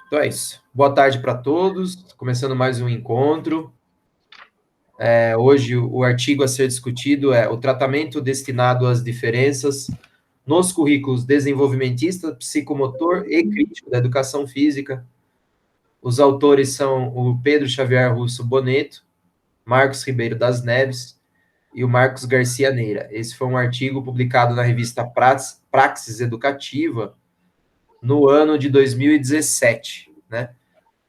Então é isso. Boa tarde para todos. Começando mais um encontro. Hoje o artigo a ser discutido é o tratamento destinado às diferenças nos currículos desenvolvimentista, psicomotor e crítico da educação física. Os autores são o Pedro Xavier Russo Boneto, Marcos Ribeiro das Neves e o Marcos Garcia Neira. Esse foi um artigo publicado na revista Praxis Educativa no ano de 2017, né?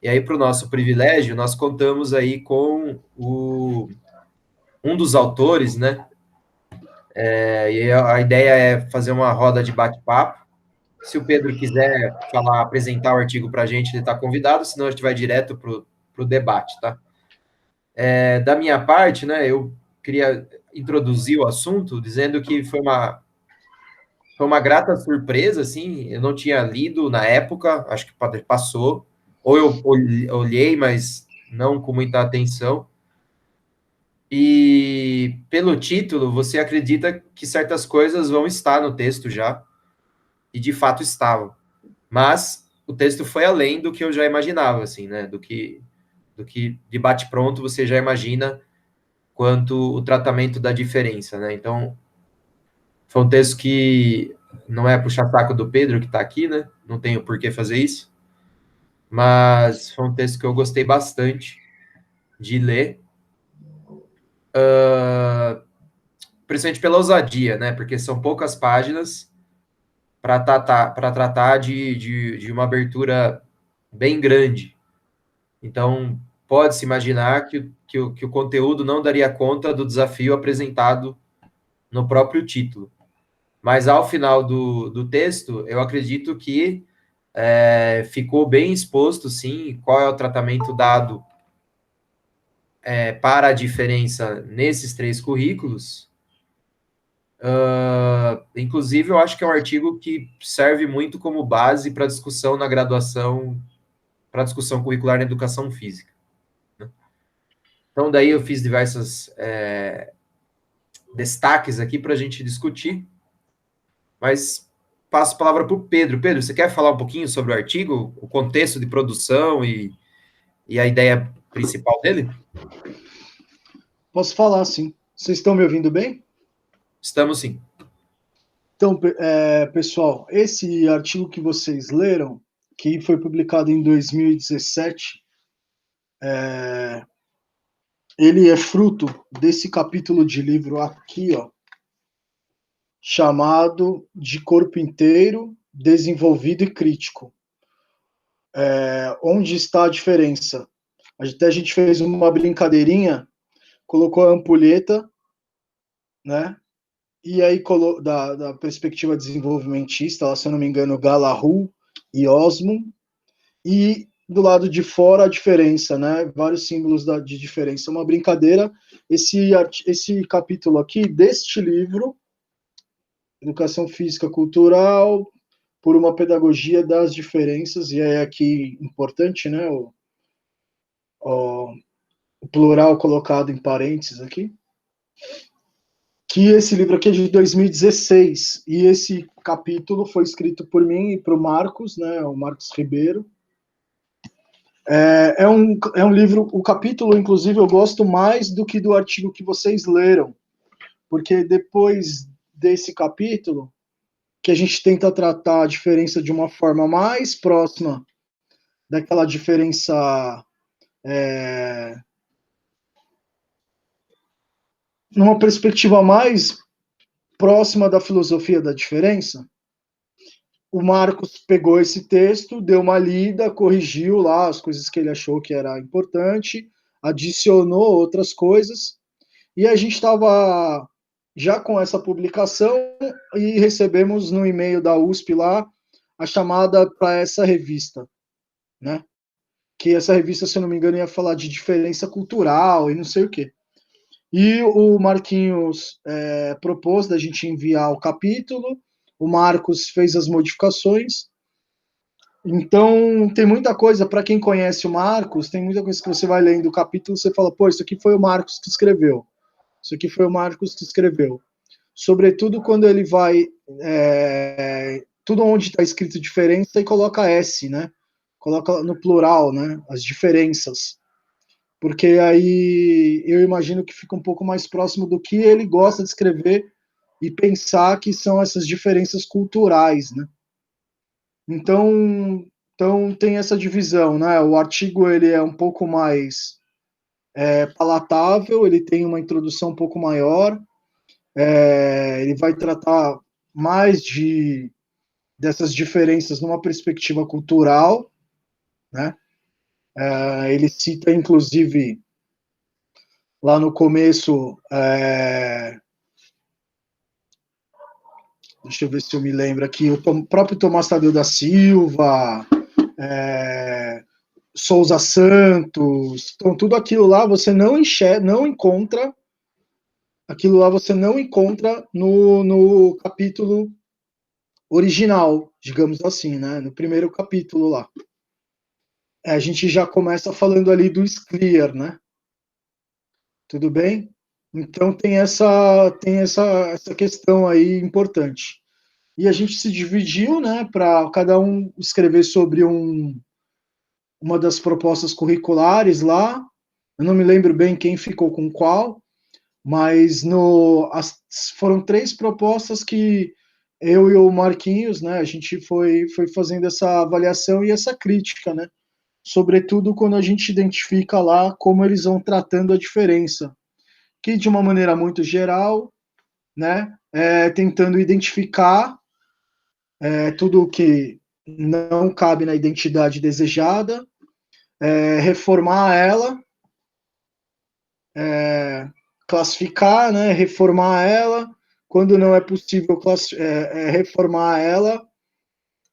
E aí, para o nosso privilégio, nós contamos aí com um dos autores, né? E a ideia é fazer uma roda de bate-papo. Se o Pedro quiser falar, apresentar o artigo para a gente, ele está convidado, senão a gente vai direto para o debate, tá? Da minha parte, né, eu queria introduzir o assunto dizendo que foi uma grata surpresa, assim, eu não tinha lido na época, acho que passou, ou eu olhei, mas não com muita atenção. E pelo título, você acredita que certas coisas vão estar no texto já, e de fato estavam. Mas o texto foi além do que eu já imaginava, assim, né? Do que de bate-pronto você já imagina quanto o tratamento da diferença, né? Então, foi um texto que não é puxar saco do Pedro, que está aqui, né? Não tenho por que fazer isso. Mas foi um texto que eu gostei bastante de ler. Principalmente pela ousadia, né? Porque são poucas páginas para tratar de uma abertura bem grande. Então, pode-se imaginar que o conteúdo não daria conta do desafio apresentado no próprio título. Mas, ao final do texto, eu acredito que ficou bem exposto, sim, qual é o tratamento dado para a diferença nesses 3 currículos. Inclusive, eu acho que é um artigo que serve muito como base para discussão na graduação, para discussão curricular na educação física. Né? Então, daí eu fiz diversos destaques aqui para a gente discutir, mas passo a palavra para o Pedro. Pedro, você quer falar um pouquinho sobre o artigo, o contexto de produção e a ideia principal dele? Posso falar, sim. Vocês estão me ouvindo bem? Estamos sim. Então, pessoal, esse artigo que vocês leram, que foi publicado em 2017, ele é fruto desse capítulo de livro aqui, ó, chamado De Corpo Inteiro, Desenvolvido e Crítico. Onde está a diferença? Até a gente fez uma brincadeirinha, colocou a ampulheta, né? E aí, da perspectiva desenvolvimentista, lá, se eu não me engano, Galahu e Osmond, e do lado de fora a diferença, né? Vários símbolos de diferença. Uma brincadeira. Esse capítulo aqui deste livro, Educação Física Cultural, por uma pedagogia das diferenças, e é aqui importante, né? O plural colocado em parênteses aqui. Que esse livro aqui é de 2016, e esse capítulo foi escrito por mim e para o Marcos, né, o Marcos Ribeiro. É um livro, o capítulo, inclusive, eu gosto mais do que do artigo que vocês leram, porque depois desse capítulo, que a gente tenta tratar a diferença de uma forma mais próxima daquela diferença numa perspectiva mais próxima da filosofia da diferença, o Marcos pegou esse texto, deu uma lida, corrigiu lá as coisas que ele achou que era importante, adicionou outras coisas, e a gente estava já com essa publicação e recebemos no e-mail da USP lá a chamada para essa revista, né? Que essa revista, se eu não me engano, ia falar de diferença cultural e não sei o quê. E o Marquinhos propôs da gente enviar o capítulo, o Marcos fez as modificações. Então, tem muita coisa, para quem conhece o Marcos, tem muita coisa que você vai lendo o capítulo, você fala, pô, isso aqui foi o Marcos que escreveu. Isso aqui foi o Marcos que escreveu. Sobretudo quando ele vai, tudo onde está escrito diferença e coloca S, né? coloca no plural, né? As diferenças. Porque aí eu imagino que fica um pouco mais próximo do que ele gosta de escrever e pensar que são essas diferenças culturais, né? Então tem essa divisão, né? O artigo ele é um pouco mais palatável, ele tem uma introdução um pouco maior, ele vai tratar mais dessas diferenças numa perspectiva cultural, né? Ele cita, inclusive, lá no começo, deixa eu ver se eu me lembro aqui, o próprio Tomás Tadeu da Silva, Souza Santos, então tudo aquilo lá você não encontra, aquilo lá você não encontra no capítulo original, digamos assim, né? No primeiro capítulo lá. A gente já começa falando ali do Scliar, né? Tudo bem? Então tem essa questão aí importante. E a gente se dividiu, né, para cada um escrever sobre uma das propostas curriculares lá. Eu não me lembro bem quem ficou com qual, mas foram 3 propostas que eu e o Marquinhos, né, a gente foi fazendo essa avaliação e essa crítica, né? Sobretudo quando a gente identifica lá como eles vão tratando a diferença, que de uma maneira muito geral, né, tentando identificar tudo o que não cabe na identidade desejada, reformar ela, classificar, né, reformar ela, quando não é possível reformar ela,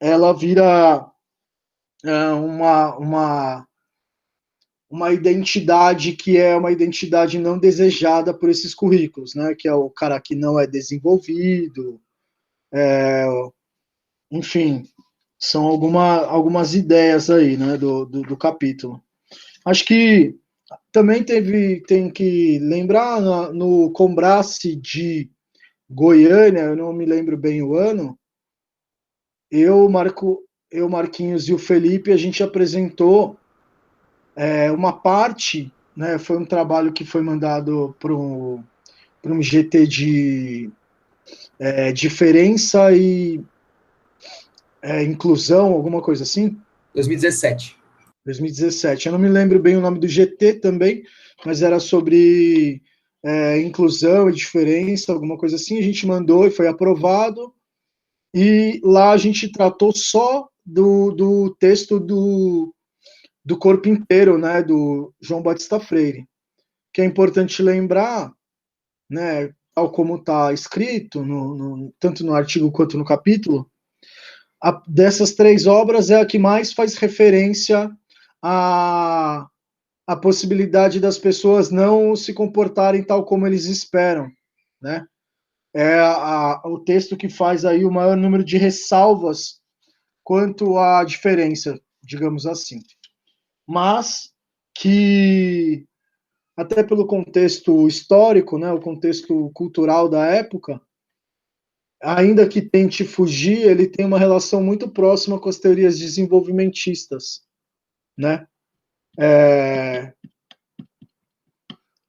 ela vira uma identidade que é uma identidade não desejada por esses currículos, né? Que é o cara que não é desenvolvido, enfim, são algumas ideias aí, né, do capítulo. Acho que também tem que lembrar no Combrace de Goiânia, eu não me lembro bem o ano, eu, Marquinhos e o Felipe, a gente apresentou uma parte, né, foi um trabalho que foi mandado para um GT de diferença e inclusão, alguma coisa assim. 2017. 2017. Eu não me lembro bem o nome do GT também, mas era sobre inclusão e diferença, alguma coisa assim. A gente mandou e foi aprovado. E lá a gente tratou só do texto do corpo inteiro, né, do João Batista Freire. Que é importante lembrar, né, tal como está escrito, tanto no artigo quanto no capítulo, dessas 3 obras é a que mais faz referência a possibilidade das pessoas não se comportarem tal como eles esperam, né? É o texto que faz aí o maior número de ressalvas quanto à diferença, digamos assim. Mas que, até pelo contexto histórico, né, o contexto cultural da época, ainda que tente fugir, ele tem uma relação muito próxima com as teorias desenvolvimentistas, né?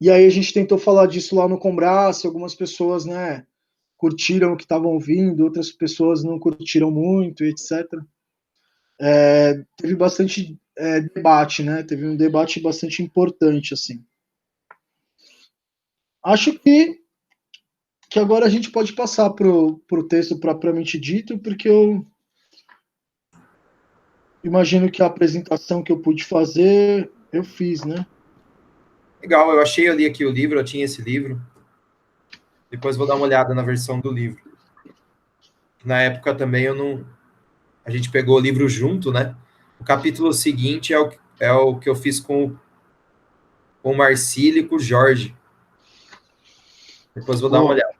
E aí a gente tentou falar disso lá no Combrace, algumas pessoas, né, curtiram o que estavam ouvindo, outras pessoas não curtiram muito, etc. Teve bastante debate, né? Teve um debate bastante importante, assim. Acho que agora a gente pode passar pro texto propriamente dito, porque eu imagino que a apresentação que eu pude fazer, eu fiz, né? Legal, eu achei ali aqui o livro, eu tinha esse livro. Depois vou dar uma olhada na versão do livro. Na época também eu não. A gente pegou o livro junto, né? O capítulo seguinte é o que eu fiz com o Marcílio e com o Jorge. Depois vou dar uma Boa. olhada.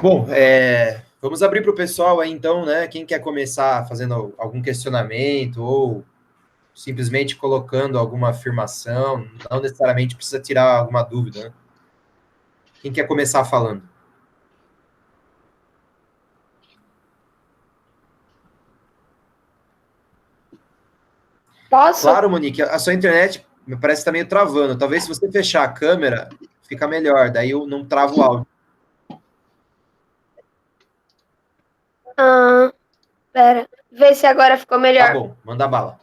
Bom, vamos abrir para o pessoal aí então, né? Quem quer começar fazendo algum questionamento ou simplesmente colocando alguma afirmação, não necessariamente precisa tirar alguma dúvida, né? Quem quer começar falando? Posso? Claro, Monique, a sua internet me parece que está meio travando. Talvez se você fechar a câmera, fica melhor, daí eu não travo o áudio. Pera, vê se agora ficou Tá melhor. bom, manda bala.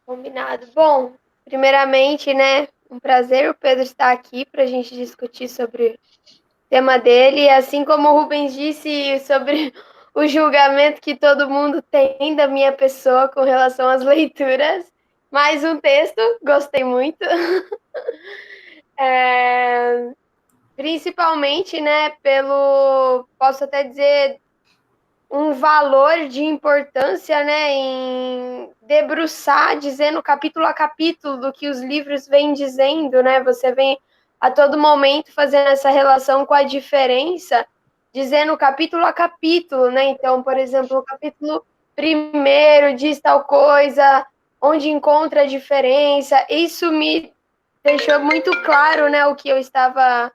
Combinado. Bom, primeiramente, né, um prazer o Pedro estar aqui para a gente discutir sobre o tema dele, assim como o Rubens disse sobre o julgamento que todo mundo tem da minha pessoa com relação às leituras. Mais um texto, gostei muito. Principalmente, né, posso até dizer, um valor de importância, né, em debruçar, dizendo capítulo a capítulo do que os livros vêm dizendo, né? Você vem a todo momento fazendo essa relação com a diferença, dizendo capítulo a capítulo, né? Então, por exemplo, o capítulo primeiro diz tal coisa, onde encontra a diferença. Isso me deixou muito claro, né, o que eu estava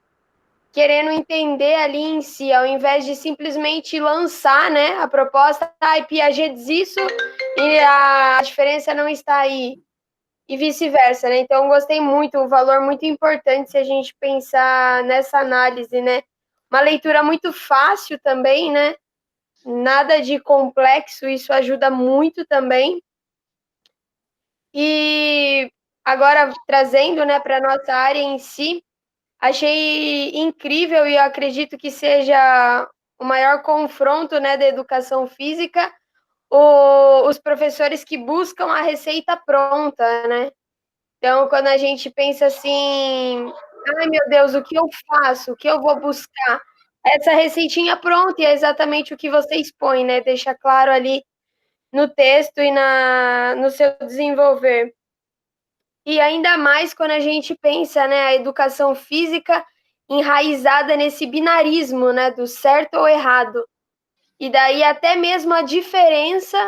querendo entender ali em si, ao invés de simplesmente lançar, né, a proposta, Piaget diz isso e a diferença não está aí, e vice-versa, né? Então, gostei muito, um valor muito importante se a gente pensar nessa análise, né? Uma leitura muito fácil também, né? Nada de complexo, isso ajuda muito também. E agora, trazendo, né, para a nossa área em si, achei incrível e eu acredito que seja o maior confronto, né, da educação física, os professores que buscam a receita pronta, né? Então, quando a gente pensa assim, ai meu Deus, o que eu faço? O que eu vou buscar? Essa receitinha pronta e é exatamente o que você expõe, né? Deixa claro ali no texto e no seu desenvolver. E ainda mais quando a gente pensa, né, a educação física enraizada nesse binarismo, né, do certo ou errado. E daí até mesmo a diferença,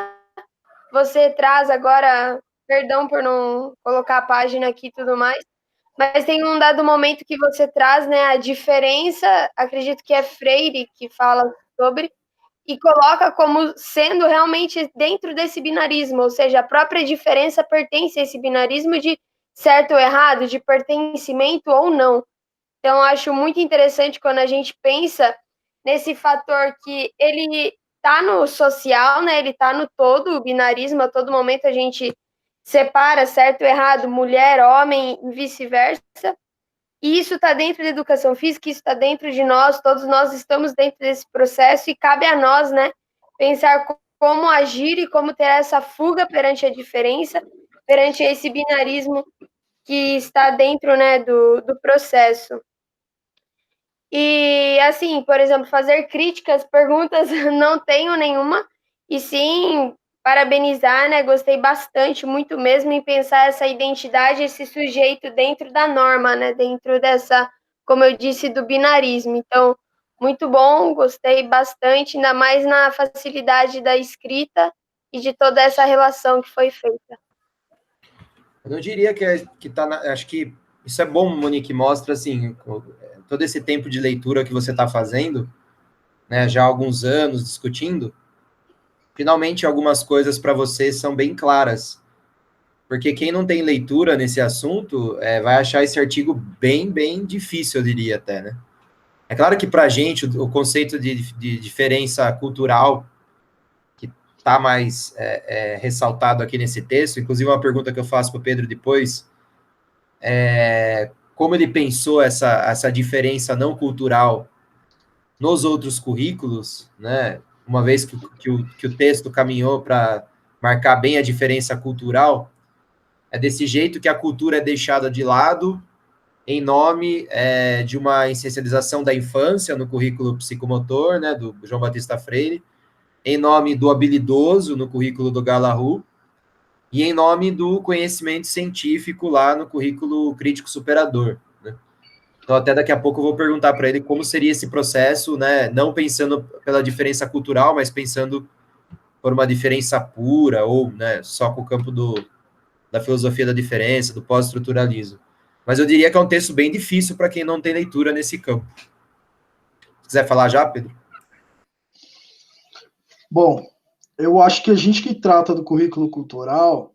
você traz agora, perdão por não colocar a página aqui e tudo mais, mas tem um dado momento que você traz, né, a diferença, acredito que é Freire que fala sobre, e coloca como sendo realmente dentro desse binarismo, ou seja, a própria diferença pertence a esse binarismo de certo ou errado, de pertencimento ou não. Então, acho muito interessante quando a gente pensa nesse fator que ele está no social, né? Ele está no todo, o binarismo, a todo momento a gente separa certo ou errado, mulher, homem e vice-versa. E isso está dentro da educação física, isso está dentro de nós, todos nós estamos dentro desse processo e cabe a nós, né, pensar como agir e como ter essa fuga perante a diferença, perante esse binarismo que está dentro, né, do processo. E, assim, por exemplo, fazer críticas, perguntas, não tenho nenhuma, e sim parabenizar, né? Gostei bastante, muito mesmo, em pensar essa identidade, esse sujeito dentro da norma, né? Dentro dessa, como eu disse, do binarismo. Então, muito bom, gostei bastante, ainda mais na facilidade da escrita e de toda essa relação que foi feita. Eu não diria que tá acho que isso é bom, Monique, mostra assim todo esse tempo de leitura que você está fazendo, né, já há alguns anos discutindo. Finalmente, algumas coisas para você são bem claras, porque quem não tem leitura nesse assunto vai achar esse artigo bem difícil, eu diria até, né? É claro que para a gente o conceito de diferença cultural que está mais ressaltado aqui nesse texto, inclusive uma pergunta que eu faço para o Pedro depois, como ele pensou essa diferença não cultural nos outros currículos, né? Uma vez que o texto caminhou para marcar bem a diferença cultural, é desse jeito que a cultura é deixada de lado em nome de uma essencialização da infância no currículo psicomotor, né, do João Batista Freire, em nome do habilidoso no currículo do Galahu, e em nome do conhecimento científico lá no currículo crítico superador. Né? Então, até daqui a pouco eu vou perguntar para ele como seria esse processo, né, não pensando pela diferença cultural, mas pensando por uma diferença pura, ou né, só com o campo da filosofia da diferença, do pós-estruturalismo. Mas eu diria que é um texto bem difícil para quem não tem leitura nesse campo. Se quiser falar já, Pedro? Bom, Eu acho que a gente que trata do currículo cultural,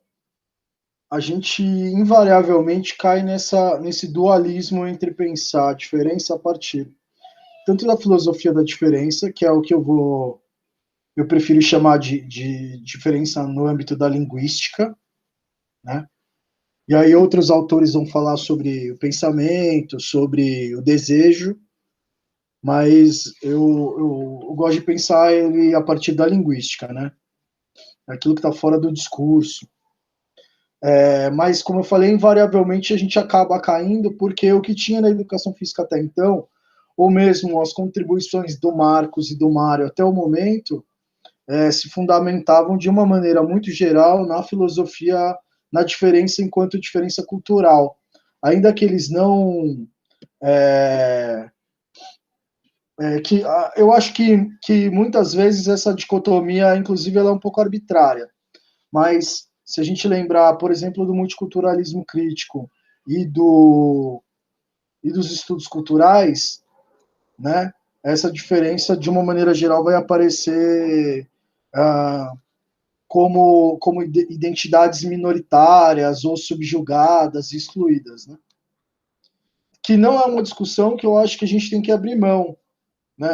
a gente invariavelmente cai nesse dualismo entre pensar a diferença a partir tanto da filosofia da diferença, que é o que eu prefiro chamar de diferença no âmbito da linguística, né? E aí outros autores vão falar sobre o pensamento, sobre o desejo, mas eu gosto de pensar ele a partir da linguística, né? Aquilo que está fora do discurso. Mas, como eu falei, invariavelmente a gente acaba caindo porque o que tinha na educação física até então, ou mesmo as contribuições do Marcos e do Mário até o momento, se fundamentavam de uma maneira muito geral na filosofia, na diferença enquanto diferença cultural. Ainda que eles não. Eu acho que muitas vezes essa dicotomia, inclusive, ela é um pouco arbitrária. Mas se a gente lembrar, por exemplo, do multiculturalismo crítico e, e dos estudos culturais, né, essa diferença, de uma maneira geral, vai aparecer como identidades minoritárias ou subjugadas, excluídas. Né? Que não é uma discussão que eu acho que a gente tem que abrir mão. Né?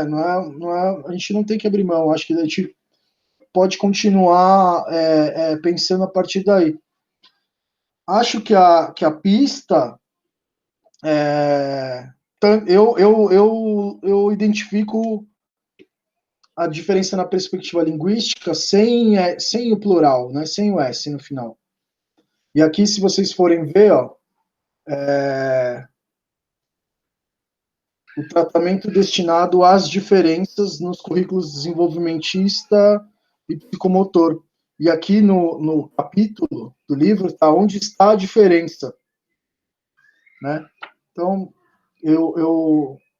A gente não tem que abrir mão, acho que a gente pode continuar pensando a partir daí. Acho que a pista eu identifico a diferença na perspectiva linguística sem o plural, né? Sem o S no final. E aqui, se vocês forem ver, ó, o tratamento destinado às diferenças nos currículos desenvolvimentista e psicomotor. E aqui no capítulo do livro está onde está a diferença. Né? Então,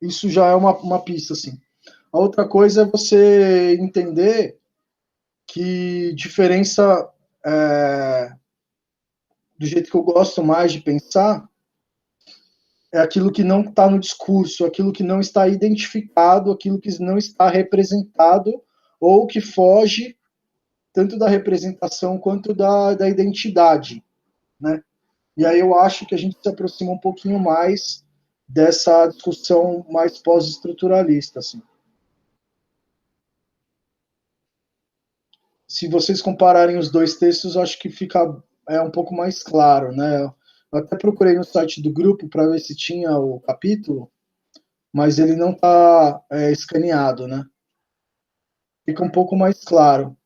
isso já é uma pista, assim. A outra coisa é você entender que diferença, do jeito que eu gosto mais de pensar, é aquilo que não está no discurso, aquilo que não está identificado, aquilo que não está representado, ou que foge tanto da representação quanto da identidade, né? E aí eu acho que a gente se aproxima um pouquinho mais dessa discussão mais pós-estruturalista, assim. Se vocês compararem os dois textos, acho que fica um pouco mais claro, né? Eu até procurei no site do grupo para ver se tinha o capítulo, mas ele não está escaneado, né? Fica um pouco mais claro.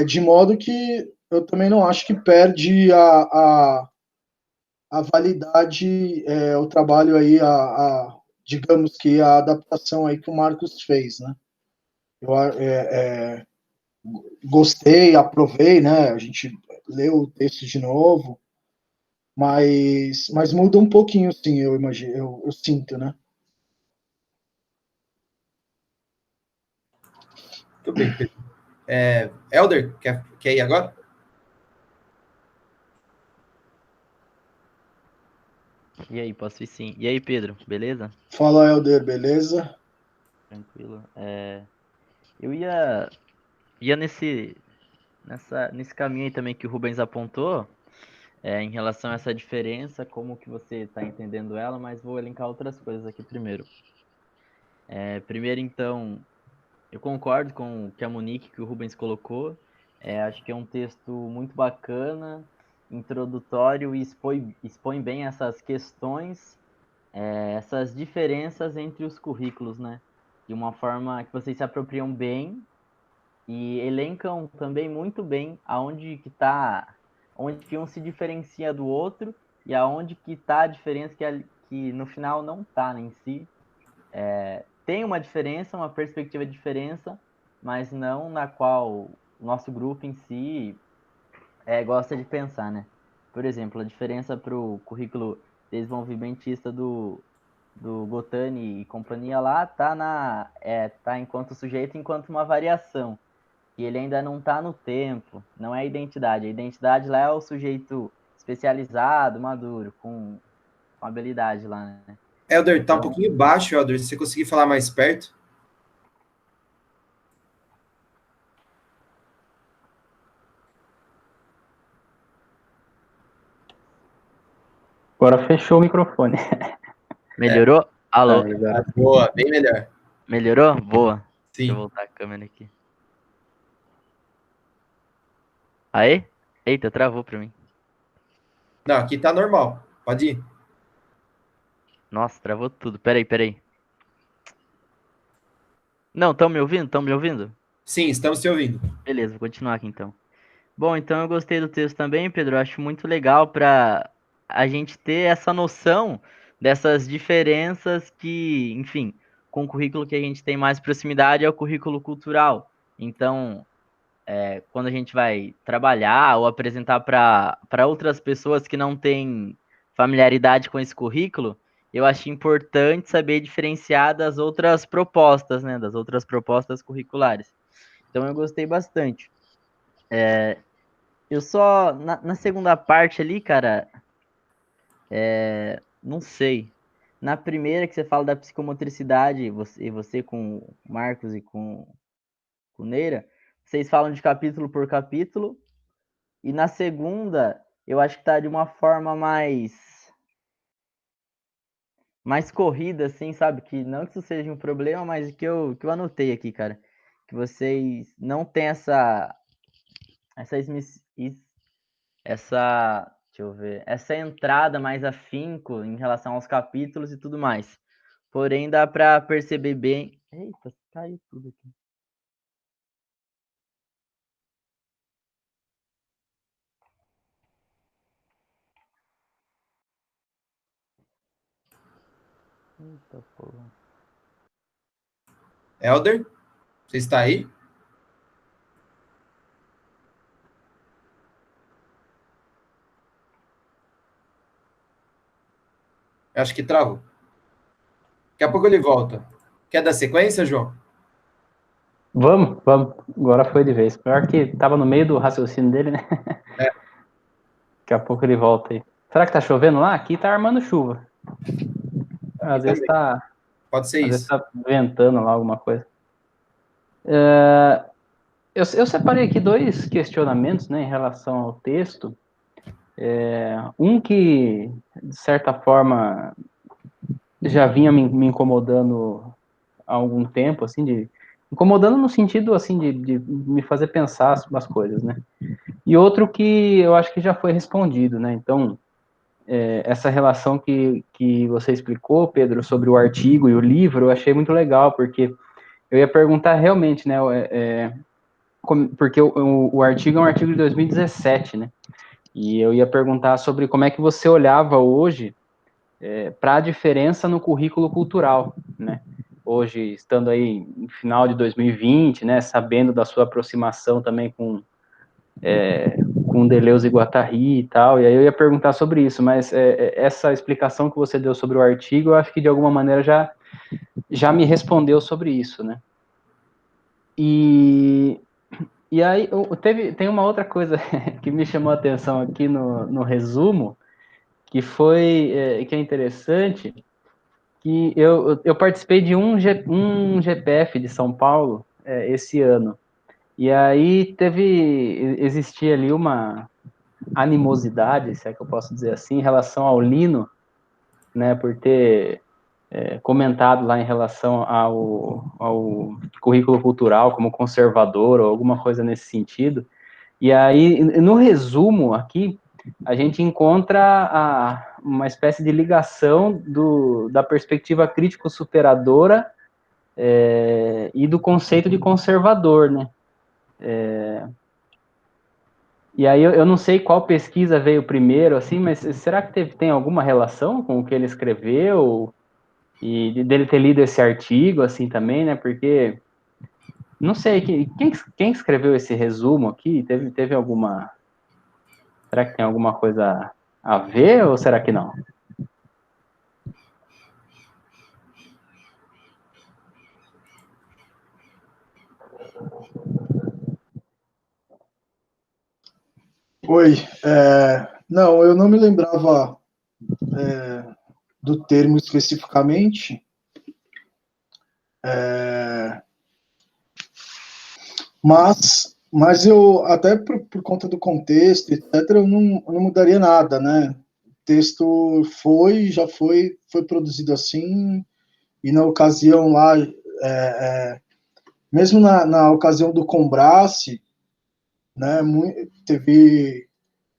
De modo que eu também não acho que perde a validade, o trabalho aí, digamos que a adaptação aí que o Marcos fez, né? Eu gostei, aprovei, né? A gente leu o texto de novo, mas muda um pouquinho, sim, eu imagino, eu sinto, né? Muito bem, Pedro. Helder, quer ir agora? E aí, posso ir sim. E aí, Pedro, beleza? Fala, Helder, beleza? Tranquilo. Eu ia nesse caminho aí também que o Rubens apontou, em relação a essa diferença, como que você está entendendo ela, mas vou elencar outras coisas aqui primeiro. Primeiro, então, eu concordo com o que a Monique, que o Rubens colocou. Acho que é um texto muito bacana, introdutório e expõe bem essas questões, essas diferenças entre os currículos, né? De uma forma que vocês se apropriam bem e elencam também muito bem onde que um se diferencia do outro e aonde que está a diferença que no final não está, né, em si. Tem uma diferença, uma perspectiva de diferença, mas não na qual o nosso grupo em si gosta de pensar, né? Por exemplo, a diferença para o currículo desenvolvimentista do Gotani e companhia lá tá enquanto sujeito, enquanto uma variação. E ele ainda não está no tempo, não é a identidade. A identidade lá é o sujeito especializado, maduro, com habilidade lá, né? Helder, tá um Então, pouquinho baixo, Helder. Se você conseguir falar mais perto. Agora fechou o microfone. Melhorou? Alô? Aí, agora. Boa, bem melhor. Melhorou? Boa. Deixa eu Sim. voltar a câmera aqui. Aí? Eita, travou pra mim. Não, aqui tá normal. Pode ir. Nossa, travou tudo. Peraí. Não, estão me ouvindo? Estão me ouvindo? Sim, estamos te ouvindo. Beleza, vou continuar aqui então. Bom, então eu gostei do texto também, Pedro. Eu acho muito legal para a gente ter essa noção dessas diferenças que, enfim, com o currículo que a gente tem mais proximidade é o currículo cultural. Então, quando a gente vai trabalhar ou apresentar para outras pessoas que não têm familiaridade com esse currículo, eu acho importante saber diferenciar das outras propostas, né? Das outras propostas curriculares. Então, eu gostei bastante. Eu só, na segunda parte ali, cara, não sei. Na primeira que você fala da psicomotricidade, você com o Marcos e com o Neira, vocês falam de capítulo por capítulo. E na segunda, eu acho que tá de uma forma mais corrida, assim, sabe? Que não que isso seja um problema, mas que eu anotei aqui, cara. Que vocês não têm deixa eu ver, essa entrada mais afinco em relação aos capítulos e tudo mais. Porém, dá para perceber bem. Eita, caiu tudo aqui. Eita porra. Elder, você está aí? Acho que travou. Daqui a pouco ele volta. Quer dar sequência, João? Vamos. Agora foi de vez. Pior que tava no meio do raciocínio dele, né? É. Daqui a pouco ele volta aí. Será que tá chovendo lá? Aqui tá armando chuva. Aqui Às vezes também. tá, Pode ser às vezes isso. tá ventando lá alguma coisa. Eu separei aqui dois questionamentos, né, em relação ao texto. Um que, de certa forma, já vinha me incomodando há algum tempo, assim, incomodando no sentido, assim, de me fazer pensar as coisas, né? E outro que eu acho que já foi respondido, né? Então, essa relação que você explicou, Pedro, sobre o artigo e o livro, eu achei muito legal, porque eu ia perguntar realmente, né, porque o artigo é um artigo de 2017, né? E eu ia perguntar sobre como é que você olhava hoje para a diferença no currículo cultural, né? Hoje, estando aí no final de 2020, né, sabendo da sua aproximação também com Deleuze e Guattari e tal, e aí eu ia perguntar sobre isso, mas essa explicação que você deu sobre o artigo, eu acho que de alguma maneira já me respondeu sobre isso, né? E aí tem uma outra coisa que me chamou a atenção aqui no resumo, que que é interessante, que eu participei de um GPF de São Paulo esse ano, e aí existia ali uma animosidade, se é que eu posso dizer assim, em relação ao Lino, né, por ter comentado lá em relação ao currículo cultural como conservador ou alguma coisa nesse sentido. E aí, no resumo aqui, a gente encontra uma espécie de ligação da perspectiva crítico-superadora e do conceito de conservador, né? E aí eu não sei qual pesquisa veio primeiro, assim, mas será que tem alguma relação com o que ele escreveu e dele ter lido esse artigo, assim, também, né? Porque, não sei, quem escreveu esse resumo aqui? Teve alguma... Será que tem alguma coisa a ver ou será que não? Oi, não, eu não me lembrava do termo especificamente, mas eu, até por conta do contexto, etc., eu não mudaria nada, né? texto já foi produzido assim, e na ocasião lá, mesmo na ocasião do Combrace, né,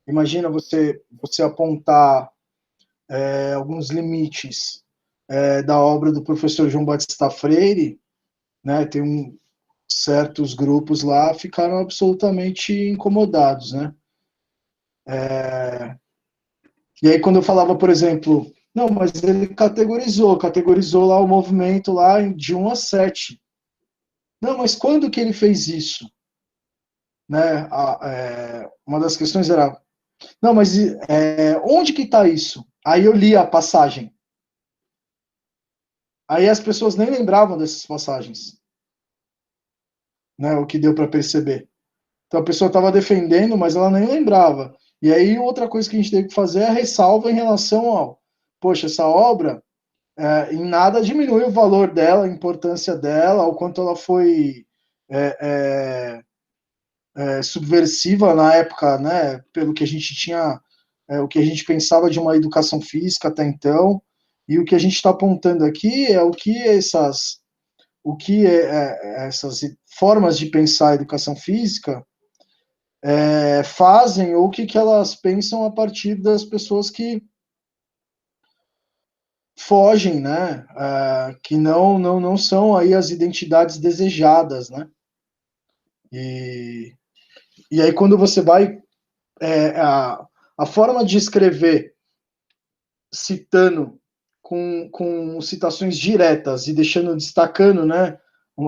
imagina você apontar alguns limites da obra do professor João Batista Freire, né, tem certos grupos lá ficaram absolutamente incomodados, né? E aí quando eu falava, por exemplo, não, mas ele categorizou lá o movimento lá de 1 a 7. Não, mas quando que ele fez isso? Né? Uma das questões era, não, mas onde que está isso? Aí eu li a passagem. Aí as pessoas nem lembravam dessas passagens, né? O que deu para perceber. Então a pessoa estava defendendo, mas ela nem lembrava. E aí outra coisa que a gente teve que fazer é a ressalva em relação ao, poxa, essa obra em nada diminui o valor dela, a importância dela, o quanto ela foi subversiva na época, né? Pelo que a gente tinha, o que a gente pensava de uma educação física até então, e o que a gente está apontando aqui é essas formas de pensar a educação física fazem, ou o que elas pensam a partir das pessoas que fogem, né? Que não são aí as identidades desejadas, né? E aí quando você vai a forma de escrever citando com citações diretas e destacando, né,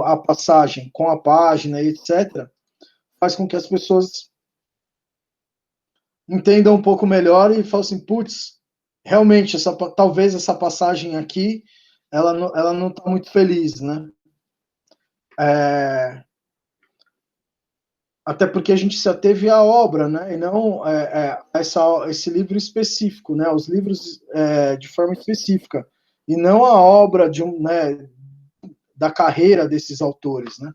a passagem com a página e etc, faz com que as pessoas entendam um pouco melhor e falem assim, putz, realmente, talvez essa passagem aqui, ela não está muito feliz, né? Até porque a gente se ateve à obra, né? E não esse livro específico, né? Os livros de forma específica. E não a obra né, da carreira desses autores, né?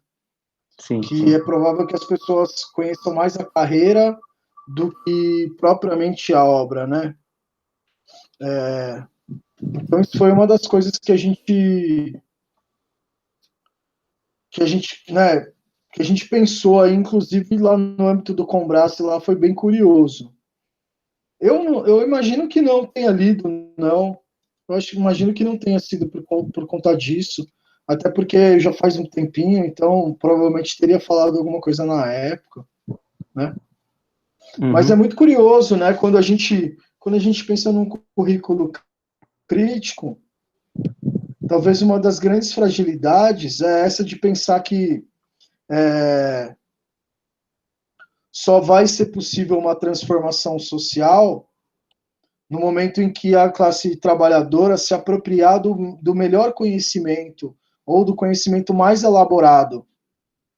Sim, Que sim. é provável que as pessoas conheçam mais a carreira do que propriamente a obra, né? Então isso foi uma das coisas que a gente, né, que a gente pensou aí, inclusive lá no âmbito do Combrace, lá foi bem curioso. Eu imagino que não tenha lido, não. Imagino que não tenha sido por conta disso, até porque já faz um tempinho, então provavelmente teria falado alguma coisa na época, né? Mas é muito curioso, né? Quando a gente pensa num currículo crítico, talvez uma das grandes fragilidades é essa de pensar que só vai ser possível uma transformação social no momento em que a classe trabalhadora se apropriar do melhor conhecimento ou do conhecimento mais elaborado,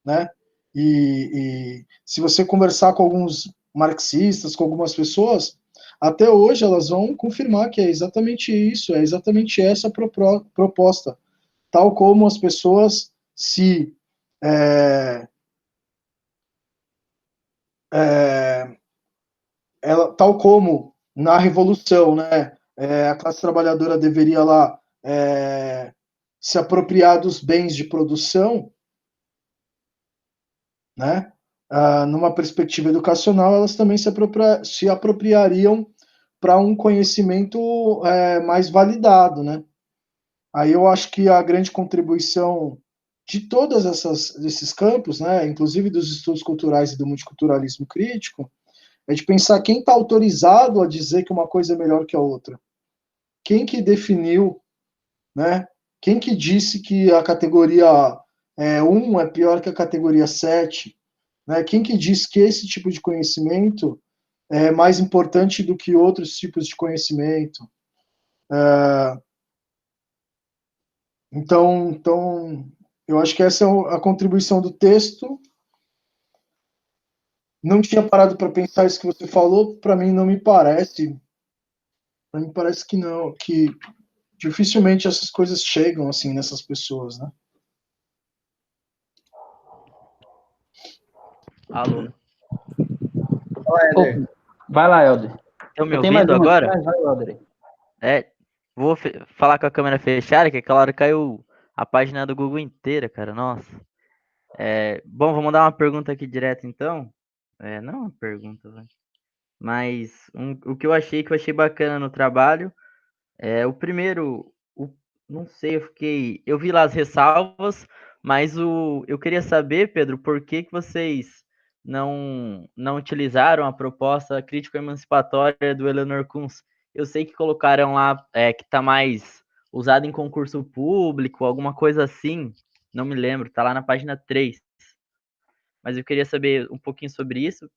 né? E se você conversar com alguns marxistas, com algumas pessoas, até hoje elas vão confirmar que é exatamente isso, é exatamente essa proposta, tal como as pessoas se tal como na Revolução, né, a classe trabalhadora deveria lá se apropriar dos bens de produção, né, numa perspectiva educacional, elas também se apropriariam para um conhecimento mais validado, né. Aí eu acho que a grande contribuição de todos esses campos, né, inclusive dos estudos culturais e do multiculturalismo crítico, é de pensar quem está autorizado a dizer que uma coisa é melhor que a outra. Quem que definiu, né? Quem que disse que a categoria 1 é pior que a categoria 7? Né? Quem que disse que esse tipo de conhecimento é mais importante do que outros tipos de conhecimento? Então, eu acho que essa é a contribuição do texto. Não tinha parado para pensar isso que você falou, para mim não me parece. Para mim parece que não, que dificilmente essas coisas chegam assim nessas pessoas, né? Alô. Fala, Éder. Vai lá, Helder. Estão me Eu tenho mais ouvindo uma agora? aqui, mas vai, Rodrigo. Vou falar com a câmera fechada, que aquela hora caiu a página do Google inteira, cara. Nossa. Bom, vou mandar uma pergunta aqui direto, então. Não uma pergunta, velho. Mas o que eu achei bacana no trabalho o primeiro, não sei, eu vi lá as ressalvas, mas eu queria saber, Pedro, por que vocês não utilizaram a proposta crítico-emancipatória do Eleanor Kunz? Eu sei que colocaram lá que está mais usado em concurso público, alguma coisa assim, não me lembro, está lá na página 3. Mas eu queria saber um pouquinho sobre isso.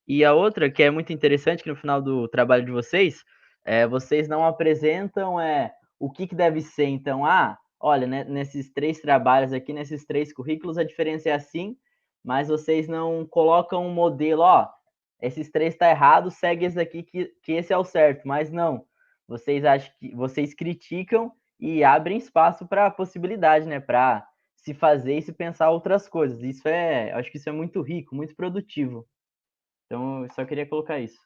E a outra, que é muito interessante, que no final do trabalho de vocês, vocês não apresentam o que deve ser. Então, olha, né, nesses 3 trabalhos aqui, nesses 3 currículos, a diferença é assim, mas vocês não colocam um modelo, esses 3 está errado, segue esse aqui, que esse é o certo. Mas não, vocês criticam e abrem espaço para possibilidade, né, para se fazer e se pensar outras coisas. Acho que isso é muito rico, muito produtivo. Então, eu só queria colocar isso.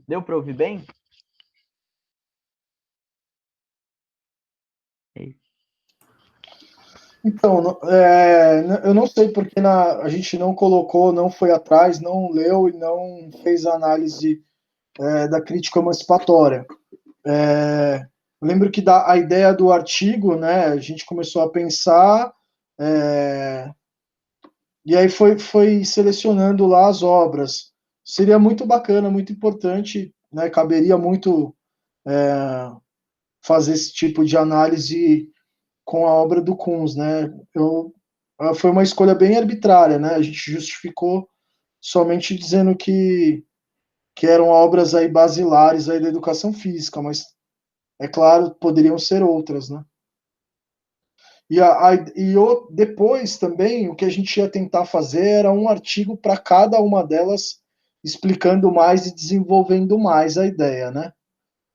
Deu para ouvir bem? Então, eu não sei porque a gente não colocou, não foi atrás, não leu e não fez a análise da crítica emancipatória. Eu lembro que a ideia do artigo, né, a gente começou a pensar e aí foi selecionando lá as obras. Seria muito bacana, muito importante, né, caberia muito fazer esse tipo de análise com a obra do Kunz, né? Foi uma escolha bem arbitrária, né? A gente justificou somente dizendo que eram obras aí basilares aí da educação física, mas é claro, poderiam ser outras, né? Depois também, o que a gente ia tentar fazer era um artigo para cada uma delas, explicando mais e desenvolvendo mais a ideia, né?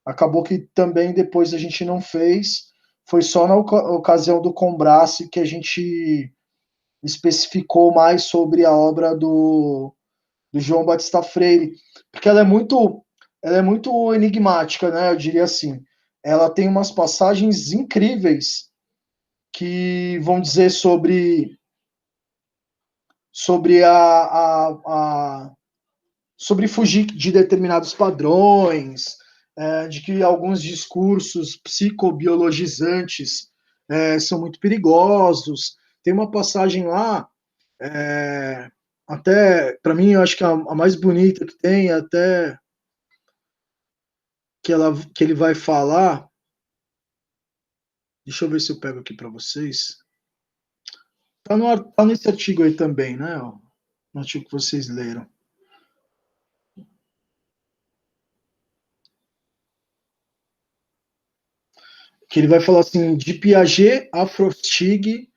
Acabou que também depois a gente não fez, foi só na ocasião do Combrace que a gente especificou mais sobre a obra do João Batista Freire, porque ela é muito enigmática, né? Eu diria assim. Ela tem umas passagens incríveis que vão dizer sobre sobre fugir de determinados padrões, de que alguns discursos psicobiologizantes são muito perigosos. Tem uma passagem lá, até para mim, eu acho que a mais bonita que tem, até que ele vai falar. Deixa eu ver se eu pego aqui para vocês. Tá nesse artigo aí também, né? No artigo que vocês leram. Que ele vai falar assim, de Piaget a Frostig,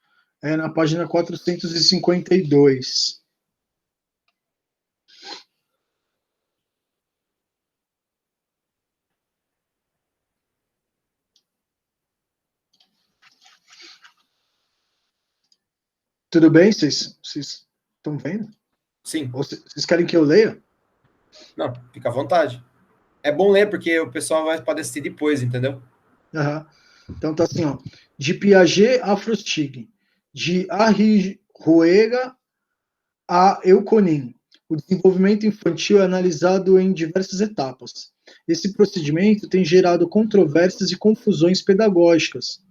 na página 452. Tudo bem? Vocês estão vendo? Sim. Ou vocês querem que eu leia? Não, fica à vontade. É bom ler, porque o pessoal pode assistir depois, entendeu? Uhum. Então tá assim, ó. De Piaget a Frostig, de Arrihuega a Euconin. O desenvolvimento infantil é analisado em diversas etapas. Esse procedimento tem gerado controvérsias e confusões pedagógicas.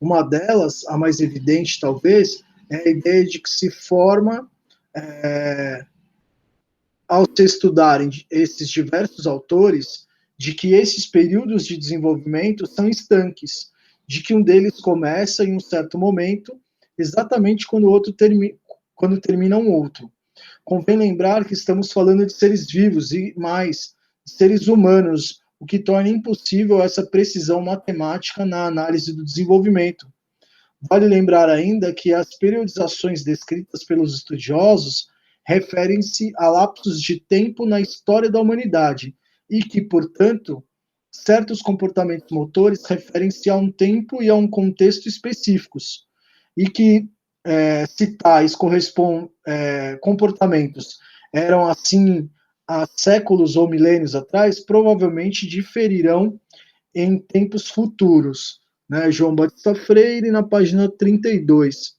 Uma delas, a mais evidente talvez, é a ideia de que se forma, ao se estudarem esses diversos autores, de que esses períodos de desenvolvimento são estanques, de que um deles começa em um certo momento, exatamente quando o outro quando termina um outro. Convém lembrar que estamos falando de seres vivos e mais, de seres humanos, o que torna impossível essa precisão matemática na análise do desenvolvimento. Vale lembrar ainda que as periodizações descritas pelos estudiosos referem-se a lapsos de tempo na história da humanidade e que, portanto, certos comportamentos motores referem-se a um tempo e a um contexto específicos e que se tais comportamentos eram assim há séculos ou milênios atrás, provavelmente diferirão em tempos futuros. Né? João Batista Freire, na página 32.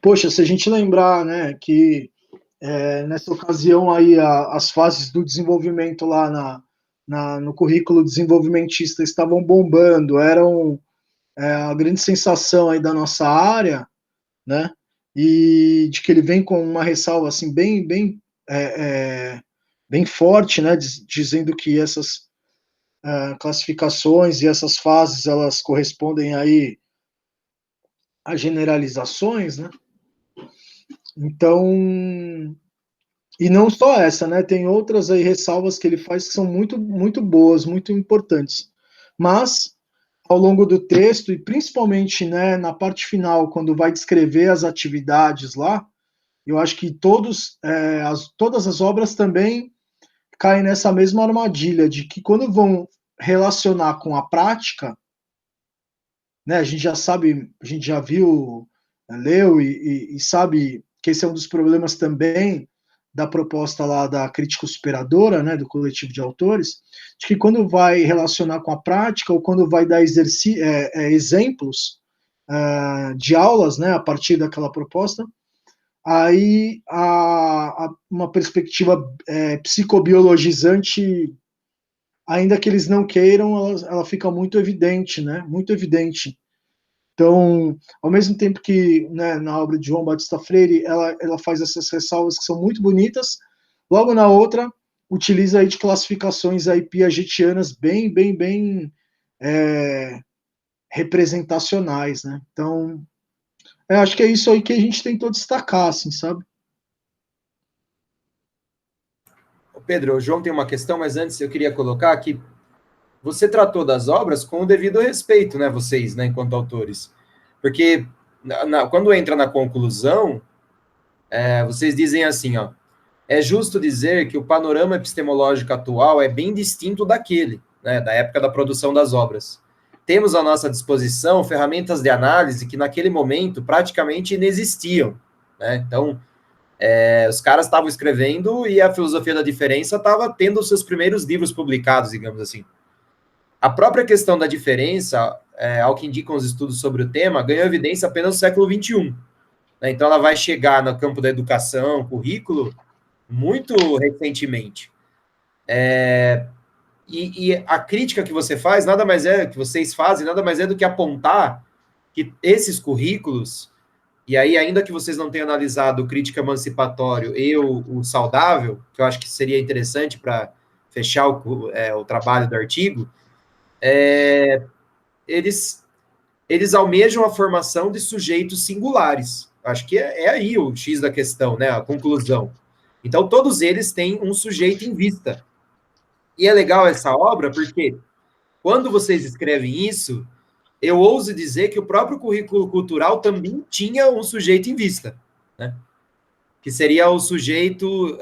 Poxa, se a gente lembrar, né, que nessa ocasião aí as fases do desenvolvimento lá no currículo desenvolvimentista estavam bombando, eram a grande sensação aí da nossa área, né, e de que ele vem com uma ressalva assim bem forte, né, dizendo que essas classificações e essas fases elas correspondem aí a generalizações, né? Então, e não só essa, né? Tem outras aí ressalvas que ele faz que são muito, muito boas, muito importantes. Mas, ao longo do texto, e principalmente, né, na parte final, quando vai descrever as atividades lá, eu acho que todas as obras também caem nessa mesma armadilha, de que quando vão relacionar com a prática, né, a gente já sabe, a gente já viu, leu e sabe que esse é um dos problemas também da proposta lá da crítica superadora, né, do coletivo de autores, de que quando vai relacionar com a prática ou quando vai dar exemplos de aulas, né, a partir daquela proposta, aí uma perspectiva psicobiologizante, ainda que eles não queiram, ela fica muito evidente, né, muito evidente. Então, ao mesmo tempo que, né, na obra de João Batista Freire, ela faz essas ressalvas que são muito bonitas, logo na outra, utiliza aí de classificações aí piagetianas bem representacionais, né? Então, acho que é isso aí que a gente tentou destacar, assim, sabe? Pedro, o João tem uma questão, mas antes eu queria colocar que você tratou das obras com o devido respeito, né, vocês, né, enquanto autores. Porque quando entra na conclusão, vocês dizem assim, ó, é justo dizer que o panorama epistemológico atual é bem distinto daquele, né, da época da produção das obras. Temos à nossa disposição ferramentas de análise que naquele momento praticamente inexistiam, né? Então, os caras estavam escrevendo e a filosofia da diferença estava tendo os seus primeiros livros publicados, digamos assim. A própria questão da diferença, ao que indicam os estudos sobre o tema, ganhou evidência apenas no século XXI. Né? Então, ela vai chegar no campo da educação, currículo, muito recentemente. E a crítica que você faz, nada mais é, que vocês fazem, nada mais é do que apontar que esses currículos, e aí, ainda que vocês não tenham analisado o crítico emancipatório e o saudável, que eu acho que seria interessante para fechar o trabalho do artigo, eles almejam a formação de sujeitos singulares. Acho que é aí o X da questão, né? A conclusão. Então, todos eles têm um sujeito em vista. E é legal essa obra porque, quando vocês escrevem isso, eu ouso dizer que o próprio currículo cultural também tinha um sujeito em vista, né? Que seria o sujeito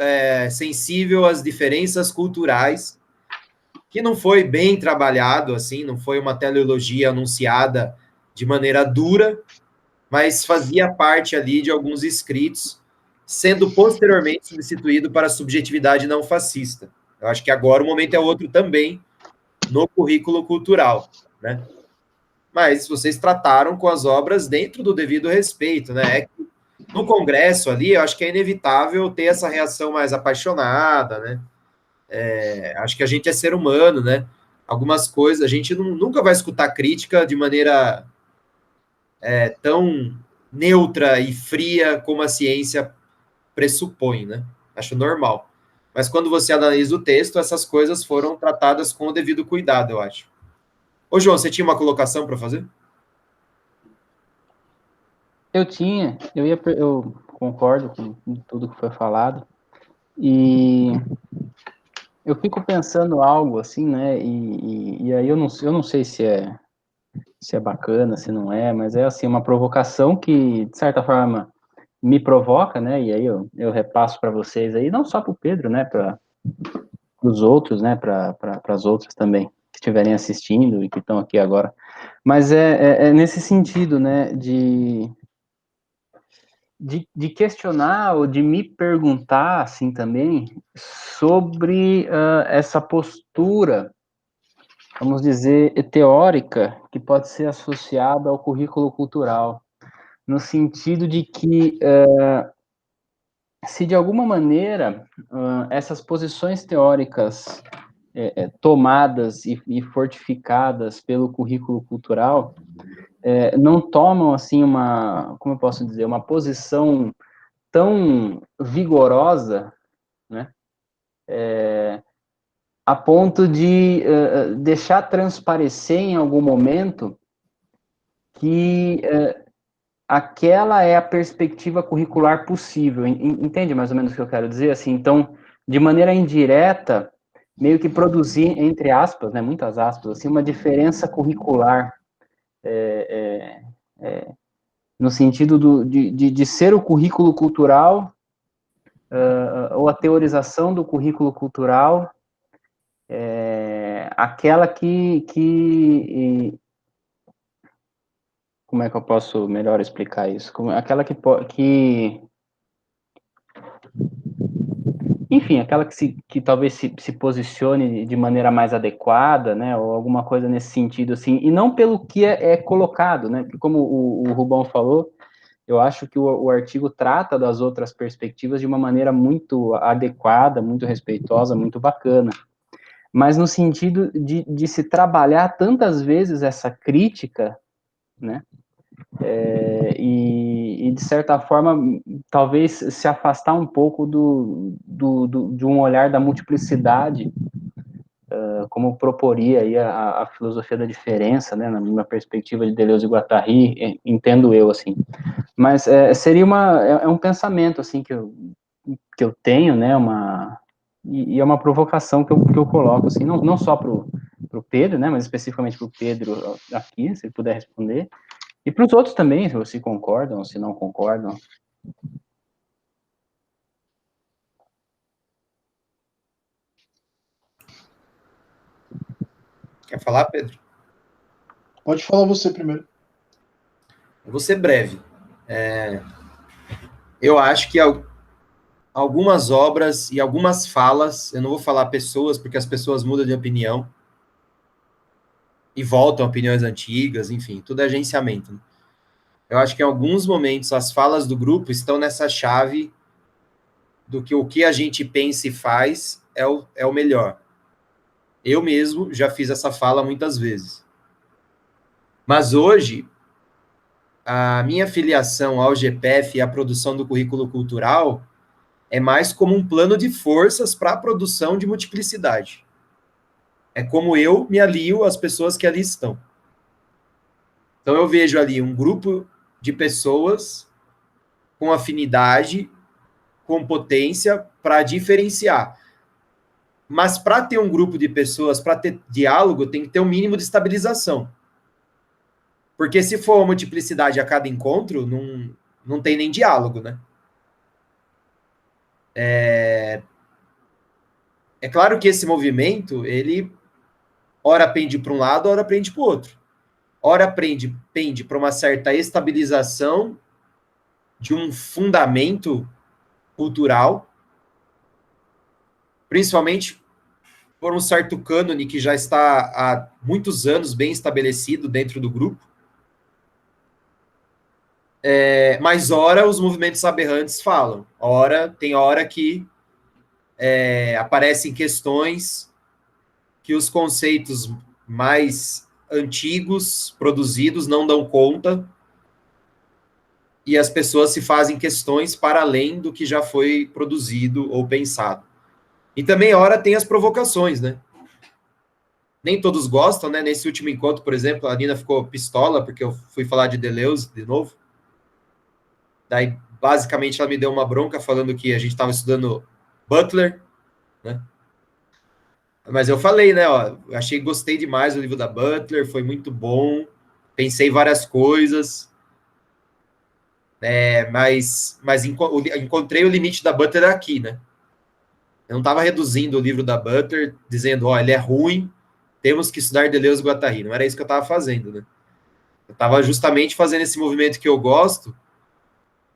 sensível às diferenças culturais, que não foi bem trabalhado, assim, não foi uma teleologia anunciada de maneira dura, mas fazia parte ali de alguns escritos, sendo posteriormente substituído para a subjetividade não fascista. Eu acho que agora o momento é outro também no currículo cultural, né? Mas vocês trataram com as obras dentro do devido respeito, né? No Congresso ali, eu acho que é inevitável ter essa reação mais apaixonada, né? Acho que a gente é ser humano, né? Algumas coisas, a gente nunca vai escutar crítica de maneira tão neutra e fria como a ciência pressupõe, né? Acho normal. Mas quando você analisa o texto, essas coisas foram tratadas com o devido cuidado, eu acho. Ô, João, você tinha uma colocação para fazer? Eu concordo com tudo que foi falado, e eu fico pensando algo assim, né, e aí eu não sei se é bacana, se não é, mas é assim, uma provocação que, de certa forma, me provoca, né, e aí eu repasso para vocês aí, não só para o Pedro, né, para os outros, né, para as outras também, que estiverem assistindo e que estão aqui agora, mas é nesse sentido, né, de de questionar ou de me perguntar, assim, também, sobre essa postura, vamos dizer, teórica, que pode ser associada ao currículo cultural, no sentido de que, se de alguma maneira essas posições teóricas tomadas e fortificadas pelo currículo cultural não tomam, assim, como eu posso dizer, uma posição tão vigorosa, né, a ponto de deixar transparecer em algum momento que aquela é a perspectiva curricular possível. Entende mais ou menos o que eu quero dizer? Assim, então, de maneira indireta, meio que produzir, entre aspas, né, muitas aspas, assim, uma diferença curricular, no sentido de ser o currículo cultural, ou a teorização do currículo cultural, aquela que como é que eu posso melhor explicar isso? Aquela enfim, aquela que talvez se posicione de maneira mais adequada, né, ou alguma coisa nesse sentido, assim, e não pelo que é colocado, né, porque como o Rubão falou, eu acho que o artigo trata das outras perspectivas de uma maneira muito adequada, muito respeitosa, muito bacana, mas no sentido de se trabalhar tantas vezes essa crítica, né, e de certa forma, talvez se afastar um pouco de um olhar da multiplicidade, como proporia aí a filosofia da diferença, né, na minha perspectiva de Deleuze e Guattari, entendo eu, assim. Mas seria um pensamento, assim, que eu tenho, né, e é uma provocação que eu coloco, assim, não só pro Pedro, né, mas especificamente pro Pedro aqui, se ele puder responder, e para os outros também, se concordam, se não concordam. Quer falar, Pedro? Pode falar você primeiro. Eu vou ser breve. Eu acho que algumas obras e algumas falas, eu não vou falar pessoas, porque as pessoas mudam de opinião e voltam a opiniões antigas, enfim, tudo é agenciamento. Né? Eu acho que em alguns momentos as falas do grupo estão nessa chave do que o que a gente pensa e faz é o melhor. Eu mesmo já fiz essa fala muitas vezes. Mas hoje, a minha filiação ao GPF e à produção do currículo cultural é mais como um plano de forças para a produção de multiplicidade. É como eu me alio às pessoas que ali estão. Então eu vejo ali um grupo de pessoas com afinidade, com potência para diferenciar. Mas para ter um grupo de pessoas, para ter diálogo, tem que ter um mínimo de estabilização. Porque se for multiplicidade a cada encontro, não tem nem diálogo, né? É claro que esse movimento, ele ora pende para um lado, ora pende para o outro. Ora pende para uma certa estabilização de um fundamento cultural, principalmente por um certo cânone que já está há muitos anos bem estabelecido dentro do grupo. Mas ora os movimentos aberrantes falam. Tem hora que aparecem questões que os conceitos mais antigos produzidos não dão conta e as pessoas se fazem questões para além do que já foi produzido ou pensado. E também, ora, tem as provocações, né? Nem todos gostam, né? Nesse último encontro, por exemplo, a Nina ficou pistola porque eu fui falar de Deleuze de novo. Daí, basicamente, ela me deu uma bronca falando que a gente estava estudando Butler, né? Mas eu falei, né? Ó, gostei demais do livro da Butler, foi muito bom, pensei várias coisas, mas encontrei o limite da Butler aqui, né? Eu não estava reduzindo o livro da Butler, dizendo, ó, ele é ruim, temos que estudar Deleuze e Guattari. Não era isso que eu estava fazendo, né? Eu estava justamente fazendo esse movimento que eu gosto,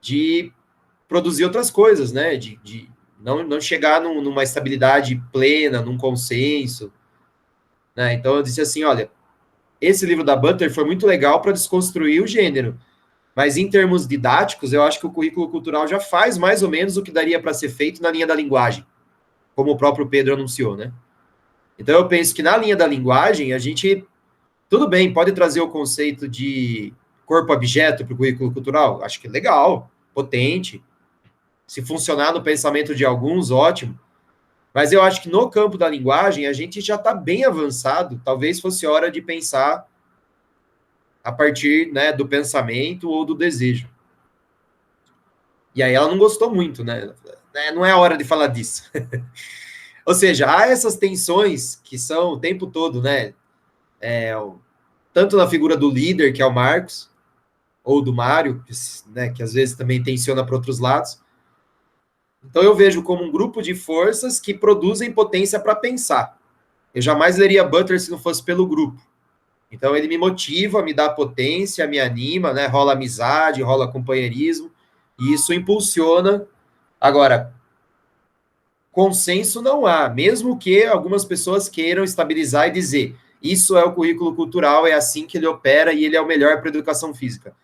de produzir outras coisas, né? De não chegar numa estabilidade plena, num consenso, né? Então eu disse assim, olha, esse livro da Butler foi muito legal para desconstruir o gênero, mas em termos didáticos, eu acho que o currículo cultural já faz mais ou menos o que daria para ser feito na linha da linguagem, como o próprio Pedro anunciou, né? Então eu penso que na linha da linguagem, a gente, tudo bem, pode trazer o conceito de corpo-objeto para o currículo cultural, acho que é legal, potente, se funcionar no pensamento de alguns, ótimo. Mas eu acho que no campo da linguagem, a gente já está bem avançado, talvez fosse hora de pensar a partir, né, do pensamento ou do desejo. E aí ela não gostou muito, né? Não é a hora de falar disso. Ou seja, há essas tensões que são o tempo todo, né? Tanto na figura do líder, que é o Marcos, ou do Mário, né, que às vezes também tensiona para outros lados. Então eu vejo como um grupo de forças que produzem potência para pensar. Eu jamais leria Butler se não fosse pelo grupo. Então ele me motiva, me dá potência, me anima, né? Rola amizade, rola companheirismo, e isso impulsiona. Agora, consenso não há, mesmo que algumas pessoas queiram estabilizar e dizer isso é o currículo cultural, é assim que ele opera e ele é o melhor para a educação física.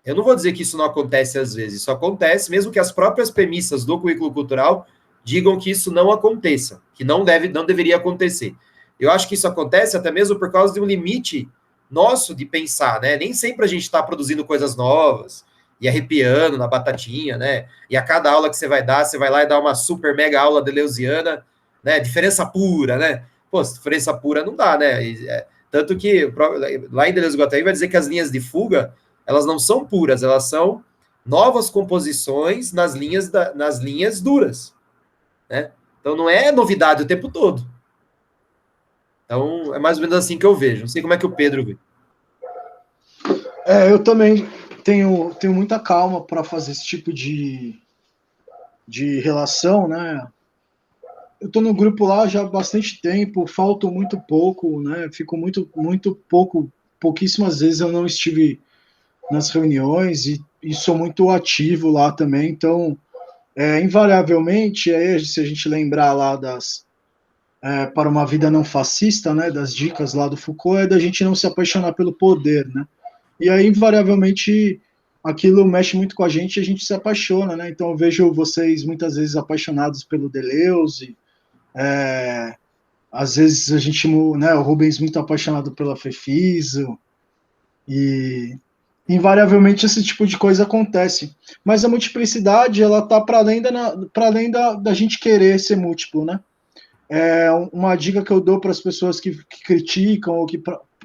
Eu não vou dizer que isso não acontece às vezes, isso acontece mesmo que as próprias premissas do currículo cultural digam que isso não aconteça, que não deveria acontecer. Eu acho que isso acontece até mesmo por causa de um limite nosso de pensar, né? Nem sempre a gente está produzindo coisas novas e arrepiando na batatinha, né? E a cada aula que você vai dar, você vai lá e dá uma super mega aula deleuziana, né? Diferença pura, né? Pô, diferença pura não dá, né? Tanto que lá em Deleuze-Guattari vai dizer que as linhas de fuga elas não são puras, elas são novas composições nas linhas duras, né? Então não é novidade o tempo todo. Então é mais ou menos assim que eu vejo. Não sei como é que o Pedro vê. Eu também tenho muita calma para fazer esse tipo de relação, né? Eu estou no grupo lá já há bastante tempo, falto muito pouco, né? Fico muito pouco, pouquíssimas vezes eu não estive nas reuniões e sou muito ativo lá também, então invariavelmente, se a gente lembrar lá para uma vida não fascista, né, das dicas lá do Foucault, é da gente não se apaixonar pelo poder, né, e aí invariavelmente aquilo mexe muito com a gente se apaixona, né, então eu vejo vocês muitas vezes apaixonados pelo Deleuze, às vezes a gente, né, o Rubens muito apaixonado pela Fefiso, e invariavelmente esse tipo de coisa acontece. Mas a multiplicidade, ela tá para além da gente querer ser múltiplo, né? Uma dica que eu dou para as pessoas que criticam ou que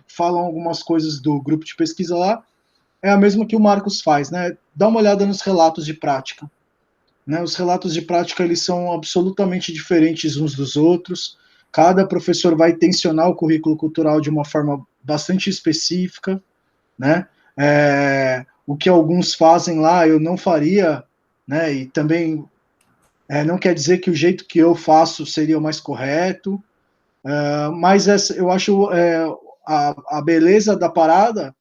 falam algumas coisas do grupo de pesquisa lá, é a mesma que o Marcos faz, né? Dá uma olhada nos relatos de prática. Né? Os relatos de prática, eles são absolutamente diferentes uns dos outros. Cada professor vai tensionar o currículo cultural de uma forma bastante específica, né? O que alguns fazem lá, eu não faria, né? E também não quer dizer que o jeito que eu faço seria o mais correto, mas eu acho a beleza da parada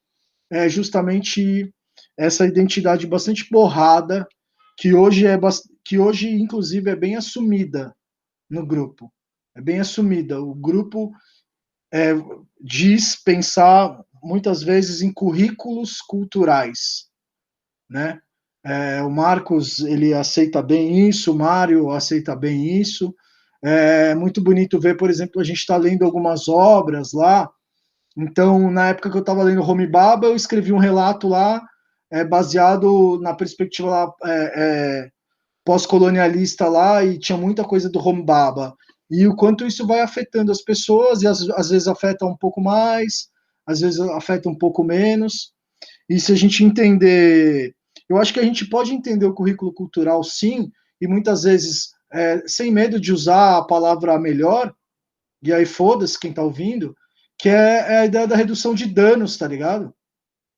é justamente essa identidade bastante borrada que hoje inclusive é bem assumida no grupo, é bem assumida. O grupo diz pensar muitas vezes em currículos culturais, né? O Marcos, ele aceita bem isso, o Mário aceita bem isso. É muito bonito ver, por exemplo, a gente está lendo algumas obras lá. Então, na época que eu estava lendo Homi Bhabha, eu escrevi um relato lá, baseado na perspectiva lá, pós-colonialista lá, e tinha muita coisa do Homi Bhabha. E o quanto isso vai afetando as pessoas, e às vezes afeta um pouco mais, às vezes afeta um pouco menos. E se a gente entender, eu acho que a gente pode entender o currículo cultural, sim, e muitas vezes sem medo de usar a palavra melhor, e aí foda-se quem tá ouvindo, que é a ideia da redução de danos, tá ligado?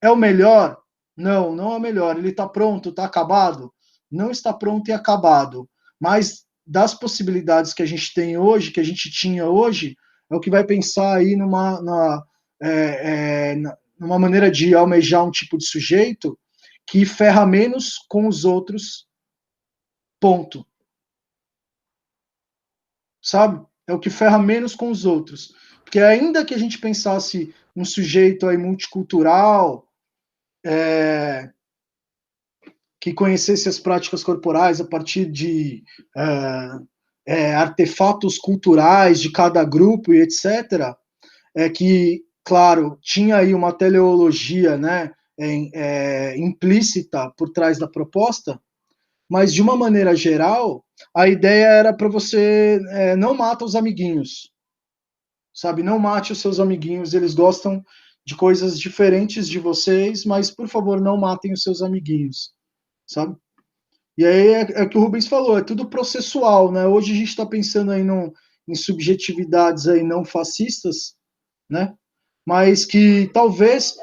É o melhor? Não, não é o melhor. Ele tá pronto, tá acabado? Não está pronto e acabado. Mas das possibilidades que a gente tem hoje, que a gente tinha hoje, é o que vai pensar aí numa maneira de almejar um tipo de sujeito que ferra menos com os outros, ponto. Sabe? É o que ferra menos com os outros. Porque ainda que a gente pensasse um sujeito aí multicultural, que conhecesse as práticas corporais a partir de artefatos culturais de cada grupo e etc., que, claro, tinha aí uma teleologia, né, implícita por trás da proposta, mas de uma maneira geral, a ideia era para você não mata os amiguinhos, sabe? Não mate os seus amiguinhos, eles gostam de coisas diferentes de vocês, mas por favor não matem os seus amiguinhos, sabe? E aí é o que o Rubens falou, é tudo processual, né? Hoje a gente está pensando aí em subjetividades aí não fascistas, né? Mas que talvez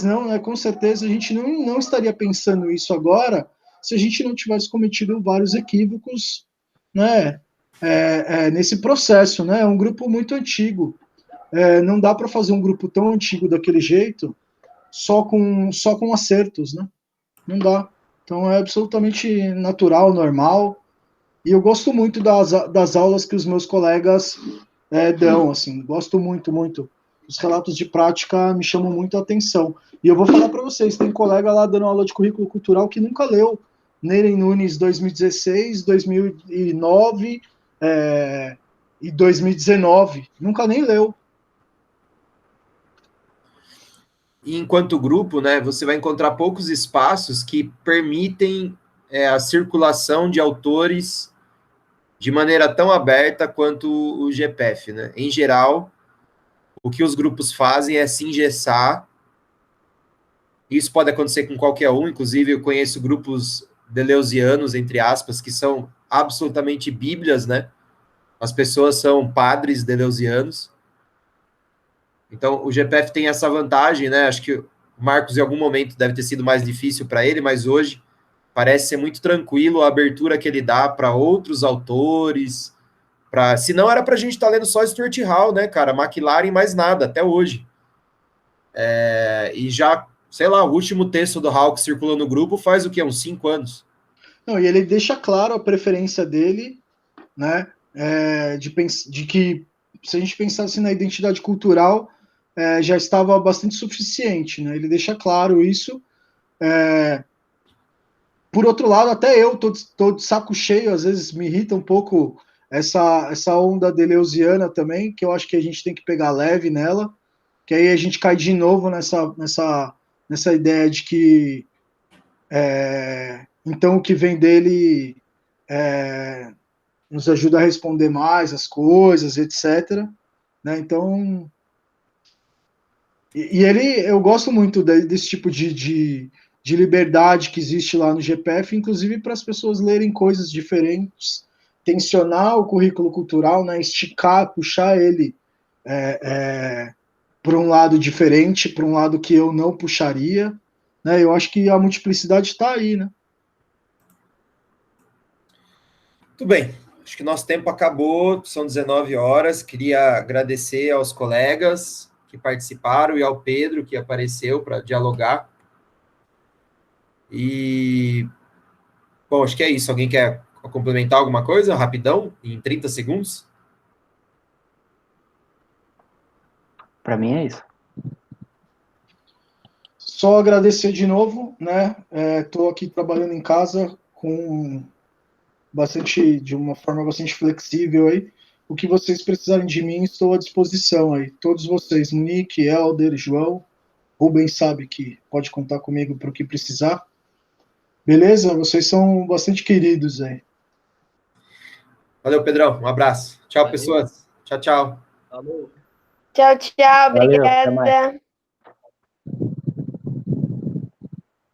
não, né? Com certeza a gente não estaria pensando isso agora se a gente não tivesse cometido vários equívocos, né? Nesse processo, né? É um grupo muito antigo. Não dá para fazer um grupo tão antigo daquele jeito só com acertos, né? Não dá. Então é absolutamente natural, normal. E eu gosto muito das aulas que os meus colegas dão, assim. Gosto muito, muito. Os relatos de prática me chamam muito a atenção. E eu vou falar para vocês, tem colega lá dando aula de currículo cultural que nunca leu Neren Nunes 2016, 2009 e 2019. Nunca nem leu. E enquanto grupo, né, você vai encontrar poucos espaços que permitem a circulação de autores de maneira tão aberta quanto o GPF, né? Em geral, o que os grupos fazem é se engessar. Isso pode acontecer com qualquer um, inclusive eu conheço grupos deleuzianos, entre aspas, que são absolutamente bíblias, né? As pessoas são padres deleuzianos. Então, o GPF tem essa vantagem, né? Acho que o Marcos, em algum momento, deve ter sido mais difícil para ele, mas hoje parece ser muito tranquilo a abertura que ele dá para outros autores. Se não, era para a gente estar lendo só Stuart Hall, né, cara? McLaren, mais nada, até hoje. E já, sei lá, o último texto do Hall que circulou no grupo faz o quê? Uns 5 anos. Não, e ele deixa claro a preferência dele, né? De que, se a gente pensasse na identidade cultural, já estava bastante suficiente, né? Ele deixa claro isso. Por outro lado, até eu tô de saco cheio, às vezes me irrita um pouco essa onda deleuziana também, que eu acho que a gente tem que pegar leve nela, que aí a gente cai de novo nessa ideia de que então o que vem dele nos ajuda a responder mais as coisas, etc. Né? Então, eu gosto muito desse tipo de liberdade que existe lá no GPF, inclusive para as pessoas lerem coisas diferentes, tensionar o currículo cultural, né, esticar, puxar ele para um lado diferente, para um lado que eu não puxaria. Né, eu acho que a multiplicidade está aí, né? Muito bem. Acho que nosso tempo acabou, são 19 horas. Queria agradecer aos colegas que participaram e ao Pedro, que apareceu para dialogar. E, bom, acho que é isso. Alguém quer complementar alguma coisa? Rapidão, em 30 segundos? Para mim é isso. Só agradecer de novo, né? Estou aqui trabalhando em casa de uma forma bastante flexível aí. O que vocês precisarem de mim, estou à disposição aí. Todos vocês, Monique, Helder, João, Rubens sabe que pode contar comigo para o que precisar. Beleza? Vocês são bastante queridos aí. Valeu, Pedrão. Um abraço. Tchau, Valeu. pessoas. Tchau, tchau. Falou. Tchau, tchau. Valeu, até mais. Obrigada.